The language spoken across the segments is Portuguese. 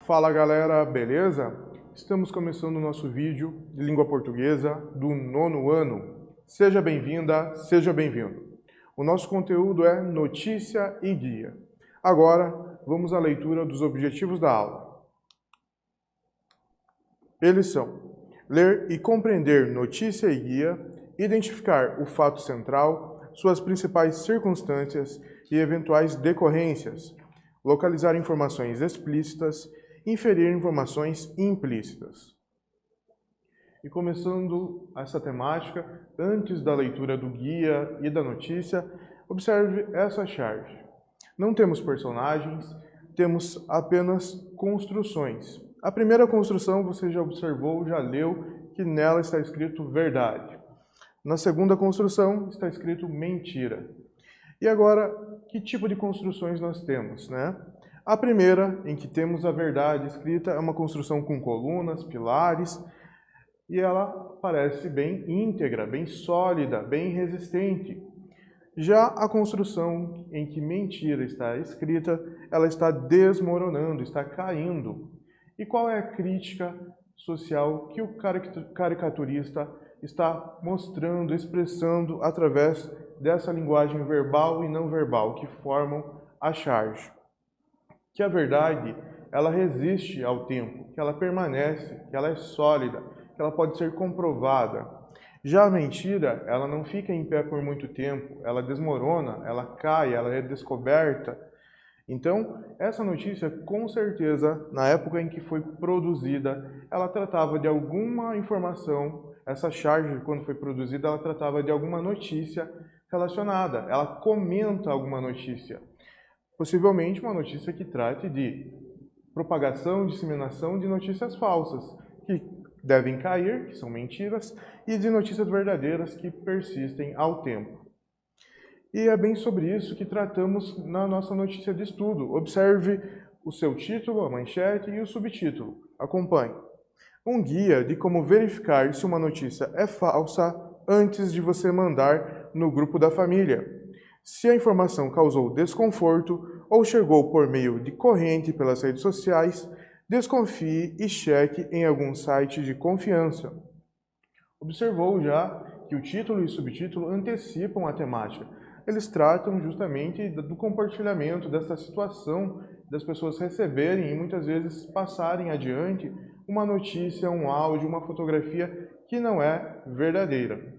Fala galera, beleza? Estamos começando o nosso vídeo de língua portuguesa do 9º ano. Seja bem-vinda, seja bem-vindo. O nosso conteúdo é notícia e guia. Agora, vamos à leitura dos objetivos da aula. Eles são: ler e compreender notícia e guia, identificar o fato central, suas principais circunstâncias e eventuais decorrências, localizar informações explícitas, inferir informações implícitas. E começando essa temática, antes da leitura do guia e da notícia, observe essa charge. Não temos personagens, temos apenas construções. A primeira construção você já observou, já leu, que nela está escrito verdade. Na segunda construção está escrito mentira. E agora, que tipo de construções nós temos, né? A primeira, em que temos a verdade escrita, é uma construção com colunas, pilares, e ela parece bem íntegra, bem sólida, bem resistente. Já a construção em que mentira está escrita, ela está desmoronando, está caindo. E qual é a crítica social que o caricaturista está mostrando, expressando através dessa linguagem verbal e não verbal que formam a charge? Que a verdade, ela resiste ao tempo, que ela permanece, que ela é sólida, que ela pode ser comprovada. Já a mentira, ela não fica em pé por muito tempo, ela desmorona, ela cai, ela é descoberta. Então, essa notícia, com certeza, na época em que foi produzida, ela tratava de alguma informação, essa charge, quando foi produzida, ela tratava de alguma notícia relacionada, ela comenta alguma notícia. Possivelmente uma notícia que trate de propagação, disseminação de notícias falsas, que devem cair, que são mentiras, e de notícias verdadeiras que persistem ao tempo. E é bem sobre isso que tratamos na nossa notícia de estudo. Observe o seu título, a manchete e o subtítulo. Acompanhe. Um guia de como verificar se uma notícia é falsa antes de você mandar no grupo da família. Se a informação causou desconforto ou chegou por meio de corrente pelas redes sociais, desconfie e cheque em algum site de confiança. Observou já que o título e subtítulo antecipam a temática. Eles tratam justamente do compartilhamento, dessa situação das pessoas receberem e muitas vezes passarem adiante uma notícia, um áudio, uma fotografia que não é verdadeira.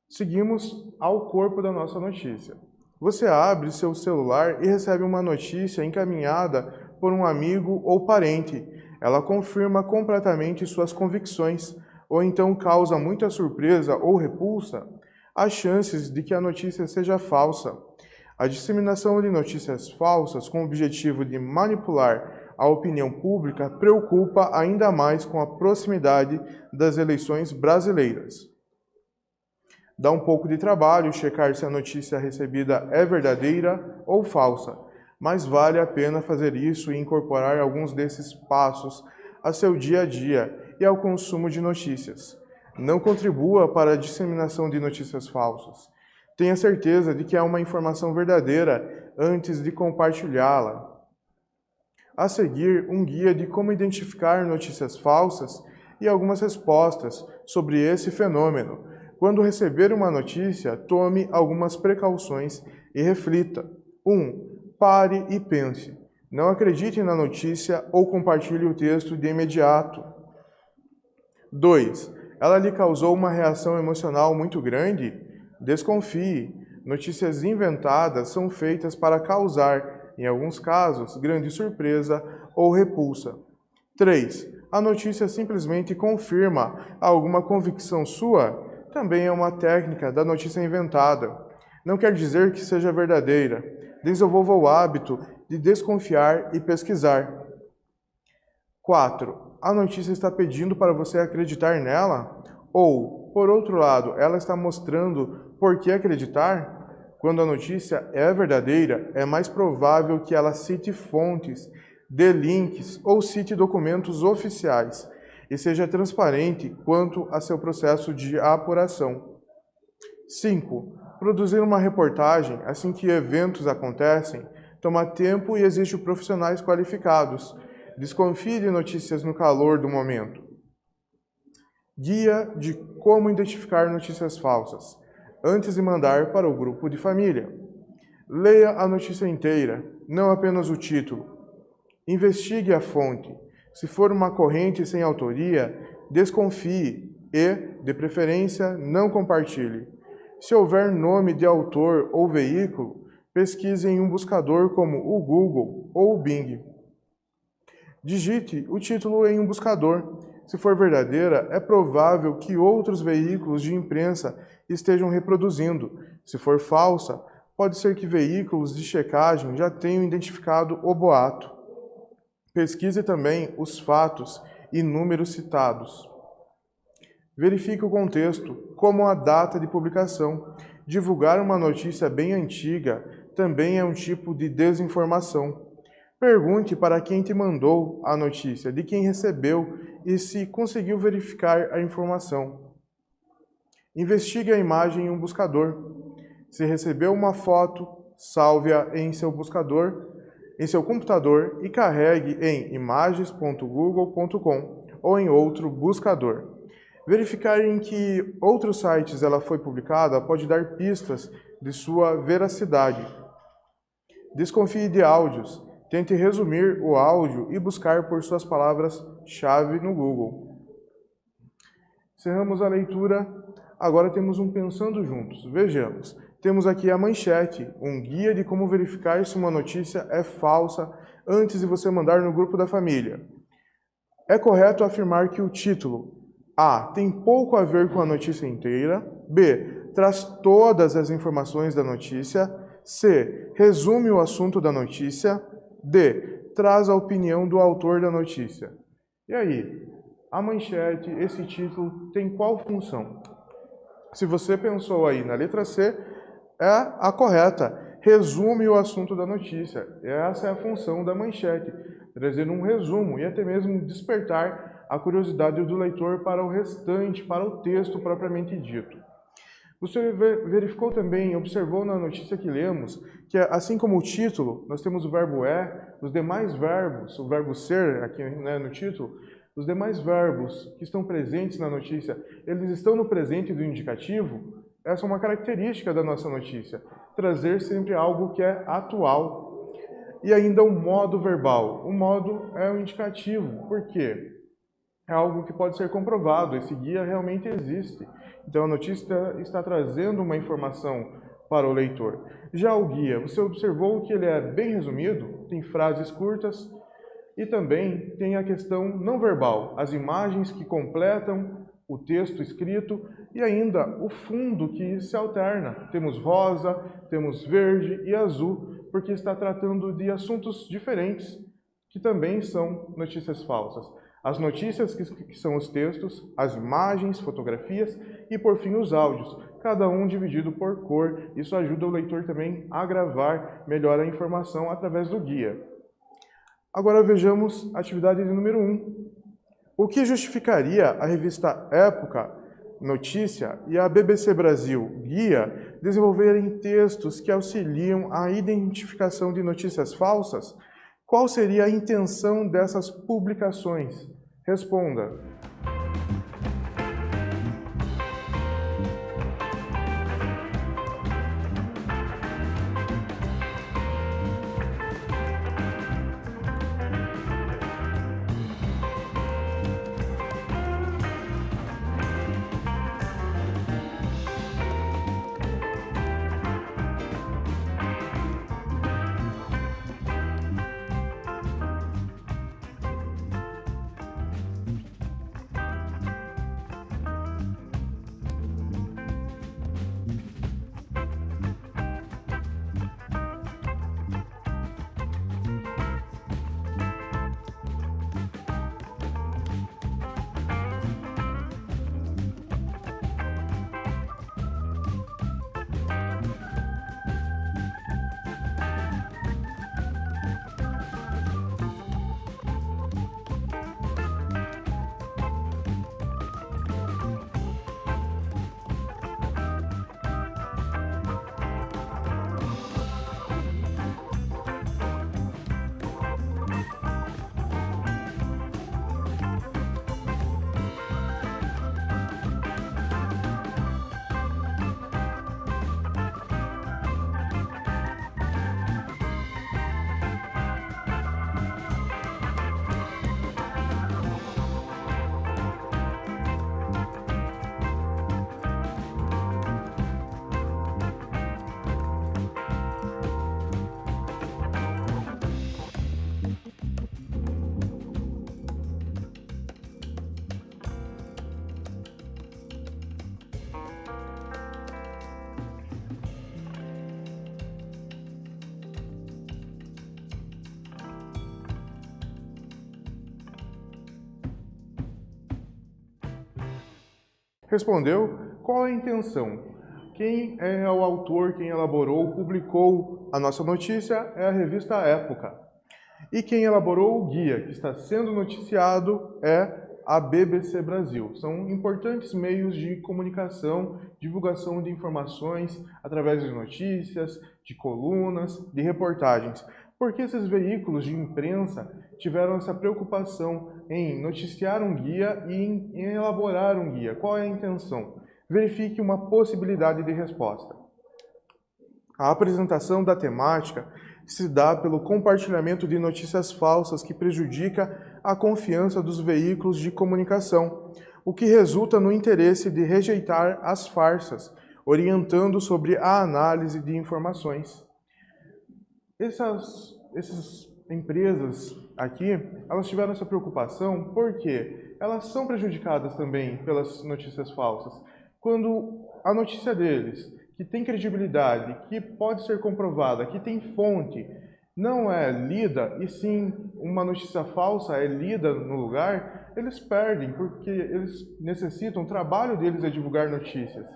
Seguimos ao corpo da nossa notícia. Você abre seu celular e recebe uma notícia encaminhada por um amigo ou parente. Ela confirma completamente suas convicções, ou então causa muita surpresa ou repulsa. Há chances de que a notícia seja falsa. A disseminação de notícias falsas com o objetivo de manipular a opinião pública preocupa ainda mais com a proximidade das eleições brasileiras. Dá um pouco de trabalho checar se a notícia recebida é verdadeira ou falsa, mas vale a pena fazer isso e incorporar alguns desses passos a seu dia a dia e ao consumo de notícias. Não contribua para a disseminação de notícias falsas. Tenha certeza de que é uma informação verdadeira antes de compartilhá-la. A seguir, um guia de como identificar notícias falsas e algumas respostas sobre esse fenômeno. Quando receber uma notícia, tome algumas precauções e reflita. 1. Pare e pense. Não acredite na notícia ou compartilhe o texto de imediato. 2. Ela lhe causou uma reação emocional muito grande? Desconfie. Notícias inventadas são feitas para causar, em alguns casos, grande surpresa ou repulsa. 3. A notícia simplesmente confirma alguma convicção sua? Também é uma técnica da notícia inventada. Não quer dizer que seja verdadeira. Desenvolva o hábito de desconfiar e pesquisar. 4. A notícia está pedindo para você acreditar nela? Ou, por outro lado, ela está mostrando por que acreditar? Quando a notícia é verdadeira, é mais provável que ela cite fontes, dê links ou cite documentos oficiais e seja transparente quanto a seu processo de apuração. 5. Produzir uma reportagem assim que eventos acontecem toma tempo e exige profissionais qualificados. Desconfie de notícias no calor do momento. Guia de como identificar notícias falsas, antes de mandar para o grupo de família. Leia a notícia inteira, não apenas o título. Investigue a fonte. Se for uma corrente sem autoria, desconfie e, de preferência, não compartilhe. Se houver nome de autor ou veículo, pesquise em um buscador como o Google ou o Bing. Digite o título em um buscador. Se for verdadeira, é provável que outros veículos de imprensa estejam reproduzindo. Se for falsa, pode ser que veículos de checagem já tenham identificado o boato. Pesquise também os fatos e números citados. Verifique o contexto, como a data de publicação. Divulgar uma notícia bem antiga também é um tipo de desinformação. Pergunte para quem te mandou a notícia, de quem recebeu e se conseguiu verificar a informação. Investigue a imagem em um buscador. Se recebeu uma foto, salve-a em seu buscador, em seu computador e carregue em imagens.google.com ou em outro buscador. Verificar em que outros sites ela foi publicada pode dar pistas de sua veracidade. Desconfie de áudios. Tente resumir o áudio e buscar por suas palavras-chave no Google. Encerramos a leitura. Agora temos um Pensando Juntos. Vejamos. Temos aqui a manchete, um guia de como verificar se uma notícia é falsa antes de você mandar no grupo da família. É correto afirmar que o título A. Tem pouco a ver com a notícia inteira. B. Traz todas as informações da notícia. C. Resume o assunto da notícia. D. Traz a opinião do autor da notícia. E aí, a manchete, esse título, tem qual função? Se você pensou aí na letra C, é a correta. Resume o assunto da notícia. Essa é a função da manchete, trazer um resumo e até mesmo despertar a curiosidade do leitor para o restante, para o texto propriamente dito. Você verificou também, observou na notícia que lemos, que assim como o título, nós temos o verbo é, os demais verbos, o verbo ser aqui, né, no título, os demais verbos que estão presentes na notícia, eles estão no presente do indicativo. Essa é uma característica da nossa notícia, trazer sempre algo que é atual. E ainda o modo verbal. O modo é o indicativo. Por quê? É algo que pode ser comprovado, esse guia realmente existe. Então a notícia está trazendo uma informação para o leitor. Já o guia, você observou que ele é bem resumido, tem frases curtas e também tem a questão não verbal, as imagens que completam o texto escrito e ainda o fundo que se alterna. Temos rosa, temos verde e azul, porque está tratando de assuntos diferentes que também são notícias falsas. As notícias que são os textos, as imagens, fotografias e, por fim, os áudios, cada um dividido por cor. Isso ajuda o leitor também a gravar melhor a informação através do guia. Agora vejamos a atividade número 1. O que justificaria a revista Época, Notícia e a BBC Brasil, Guia, desenvolverem textos que auxiliam a identificação de notícias falsas? Qual seria a intenção dessas publicações? Responda. Respondeu. Qual a intenção? Quem é o autor, quem elaborou, publicou a nossa notícia é a revista Época. E quem elaborou o guia que está sendo noticiado é a BBC Brasil. São importantes meios de comunicação, divulgação de informações através de notícias, de colunas, de reportagens. Porque esses veículos de imprensa tiveram essa preocupação em noticiar um guia e em elaborar um guia? Qual é a intenção? Verifique uma possibilidade de resposta. A apresentação da temática se dá pelo compartilhamento de notícias falsas que prejudica a confiança dos veículos de comunicação, o que resulta no interesse de rejeitar as farsas, orientando sobre a análise de informações. Essas empresas aqui, elas tiveram essa preocupação porque elas são prejudicadas também pelas notícias falsas. Quando a notícia deles, que tem credibilidade, que pode ser comprovada, que tem fonte, não é lida, e sim uma notícia falsa é lida no lugar, eles perdem, porque eles necessitam, o trabalho deles é divulgar notícias.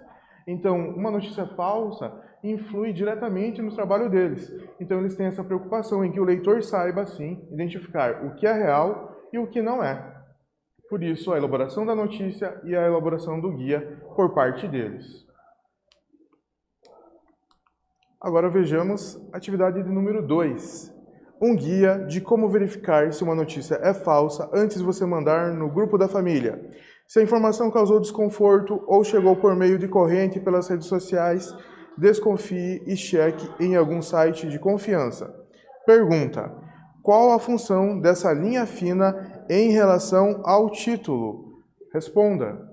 Então, uma notícia falsa influi diretamente no trabalho deles. Então, eles têm essa preocupação em que o leitor saiba, sim, identificar o que é real e o que não é. Por isso, a elaboração da notícia e a elaboração do guia por parte deles. Agora vejamos a atividade de número 2. Um guia de como verificar se uma notícia é falsa antes de você mandar no grupo da família. Se a informação causou desconforto ou chegou por meio de corrente pelas redes sociais, desconfie e cheque em algum site de confiança. Pergunta: qual a função dessa linha fina em relação ao título? Responda.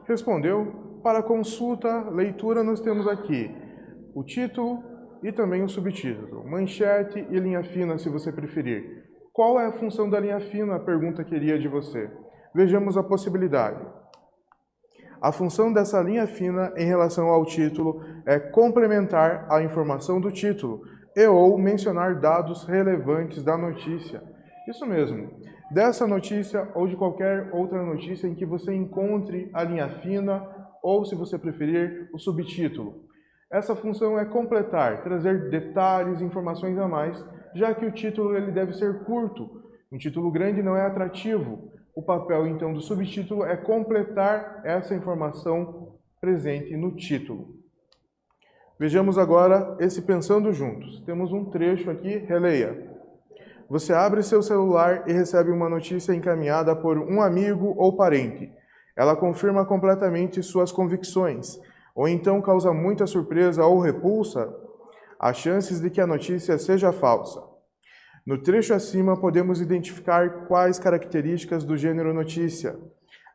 Respondeu. Para consulta, leitura, nós temos aqui o título e também o subtítulo, manchete e linha fina, se você preferir. Qual é a função da linha fina? A pergunta queria de você. Vejamos a possibilidade. A função dessa linha fina em relação ao título é complementar a informação do título e ou mencionar dados relevantes da notícia. Isso mesmo. Dessa notícia ou de qualquer outra notícia em que você encontre a linha fina ou, se você preferir, o subtítulo. Essa função é completar, trazer detalhes, informações a mais, já que o título ele deve ser curto. Um título grande não é atrativo. O papel, então, do subtítulo é completar essa informação presente no título. Vejamos agora esse Pensando Juntos. Temos um trecho aqui, releia. Você abre seu celular e recebe uma notícia encaminhada por um amigo ou parente. Ela confirma completamente suas convicções, ou então causa muita surpresa ou repulsa. Há chances de que a notícia seja falsa. No trecho acima, podemos identificar quais características do gênero notícia.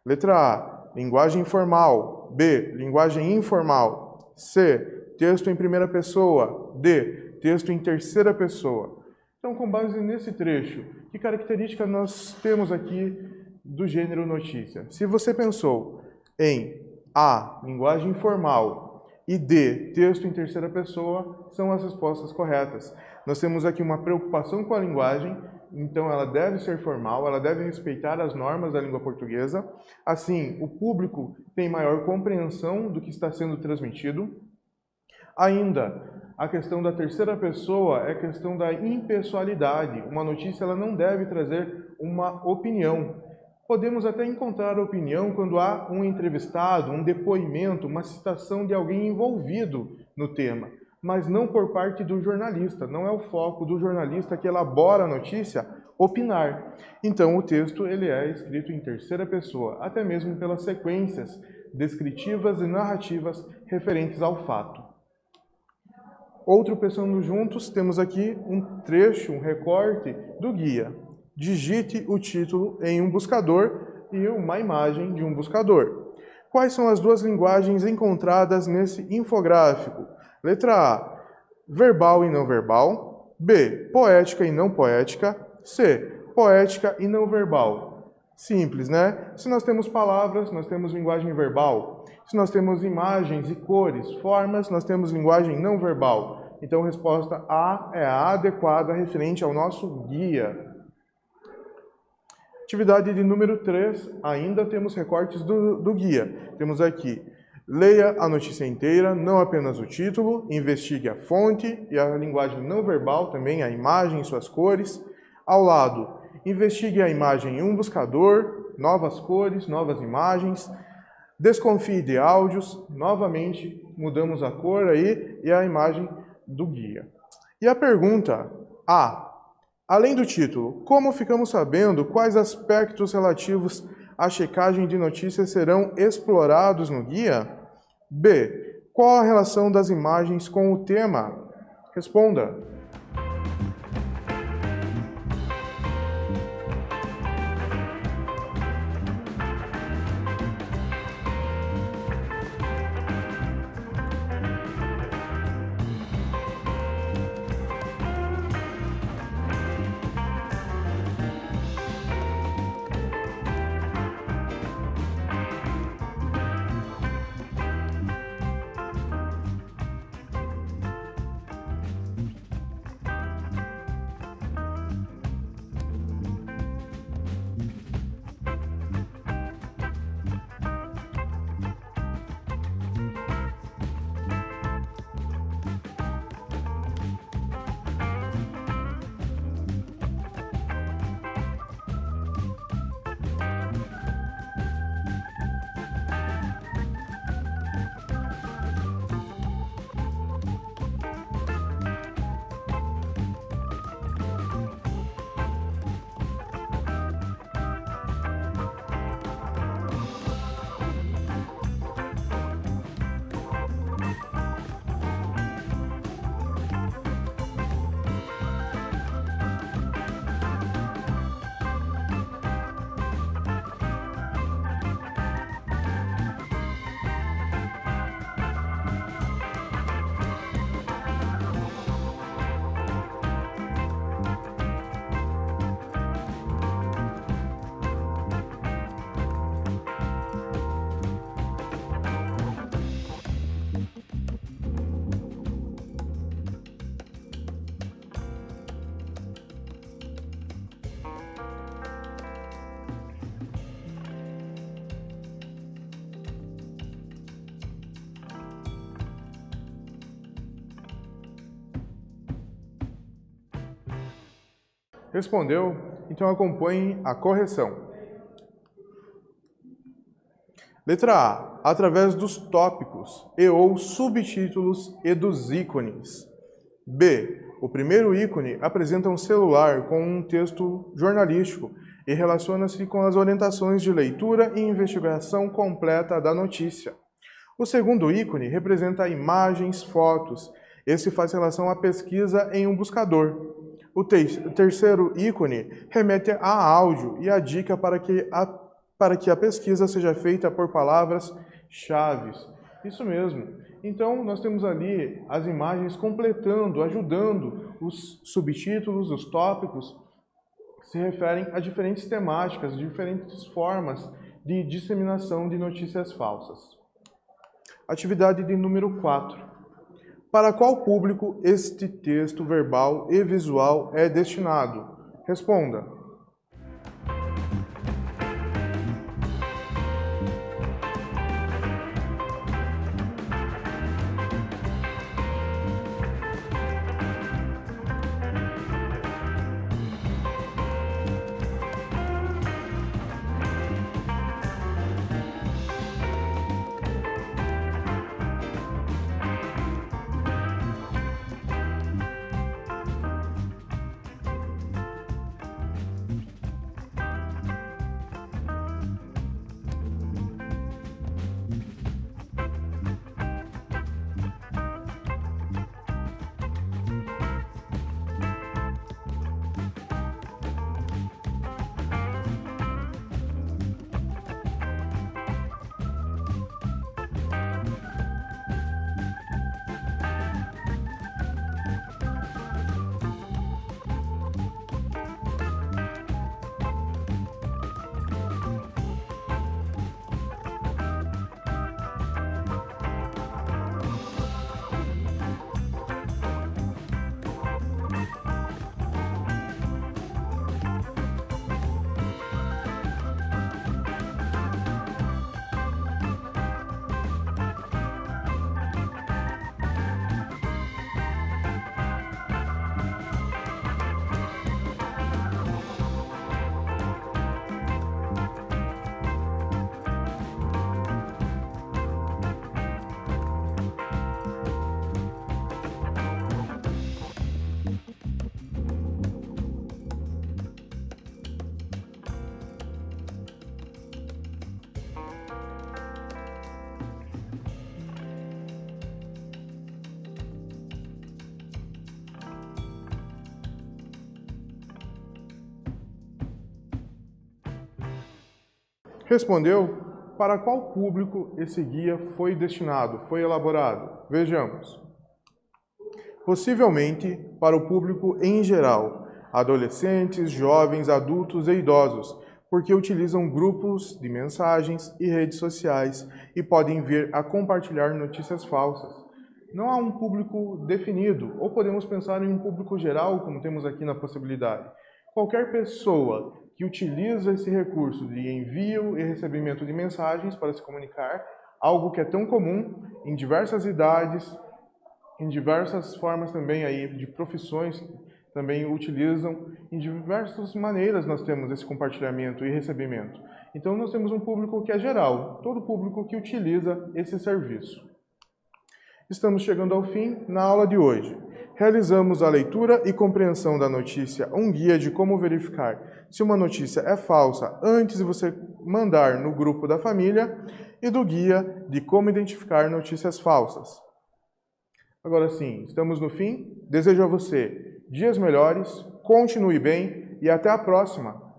Letra A, linguagem formal. B, linguagem informal. C, texto em primeira pessoa. D, texto em terceira pessoa. Então, com base nesse trecho, que característica nós temos aqui do gênero notícia? Se você pensou em A, linguagem formal, e D, texto em terceira pessoa, são as respostas corretas. Nós temos aqui uma preocupação com a linguagem, então ela deve ser formal, ela deve respeitar as normas da língua portuguesa. Assim, o público tem maior compreensão do que está sendo transmitido. Ainda, a questão da terceira pessoa é a questão da impessoalidade. Uma notícia ela não deve trazer uma opinião. Podemos até encontrar opinião quando há um entrevistado, um depoimento, uma citação de alguém envolvido no tema, mas não por parte do jornalista. Não é o foco do jornalista que elabora a notícia opinar. Então, o texto ele é escrito em terceira pessoa, até mesmo pelas sequências descritivas e narrativas referentes ao fato. Outro pensando juntos, temos aqui um trecho, um recorte do guia. Digite o título em um buscador e uma imagem de um buscador. Quais são as duas linguagens encontradas nesse infográfico? Letra A, verbal e não verbal. B, poética e não poética. C, poética e não verbal. Simples, né? Se nós temos palavras, nós temos linguagem verbal. Se nós temos imagens e cores, formas, nós temos linguagem não verbal. Então, a resposta A é a adequada referente ao nosso guia. Atividade de número 3, ainda temos recortes do guia. Temos aqui, leia a notícia inteira, não apenas o título, investigue a fonte e a linguagem não verbal, também a imagem e suas cores. Ao lado, investigue a imagem em um buscador, novas cores, novas imagens. Desconfie de áudios, novamente mudamos a cor aí e a imagem do guia. E a pergunta A, além do título, como ficamos sabendo quais aspectos relativos à checagem de notícias serão explorados no guia? B, qual a relação das imagens com o tema? Responda. Respondeu? Então acompanhe a correção. Letra A, através dos tópicos e ou subtítulos e dos ícones. B, O primeiro ícone apresenta um celular com um texto jornalístico e relaciona-se com as orientações de leitura e investigação completa da notícia. O segundo ícone representa imagens, fotos. Esse faz relação à pesquisa em um buscador. O terceiro ícone remete a áudio e a dica para que a pesquisa seja feita por palavras-chave. Isso mesmo. Então, nós temos ali as imagens completando, ajudando os subtítulos, os tópicos, que se referem a diferentes temáticas, diferentes formas de disseminação de notícias falsas. Atividade de número 4. Para qual público este texto verbal e visual é destinado? Responda. Respondeu? Para qual público esse guia foi destinado, foi elaborado? Vejamos. Possivelmente para o público em geral, adolescentes, jovens, adultos e idosos, porque utilizam grupos de mensagens e redes sociais e podem vir a compartilhar notícias falsas. Não há um público definido, ou podemos pensar em um público geral, como temos aqui na possibilidade. Qualquer pessoa que utiliza esse recurso de envio e recebimento de mensagens para se comunicar, algo que é tão comum em diversas idades, em diversas formas também aí de profissões também utilizam, em diversas maneiras nós temos esse compartilhamento e recebimento. Então nós temos um público que é geral, todo público que utiliza esse serviço. Estamos chegando ao fim na aula de hoje. Realizamos a leitura e compreensão da notícia, um guia de como verificar se uma notícia é falsa antes de você mandar no grupo da família e do guia de como identificar notícias falsas. Agora sim, estamos no fim. Desejo a você dias melhores, continue bem e até a próxima!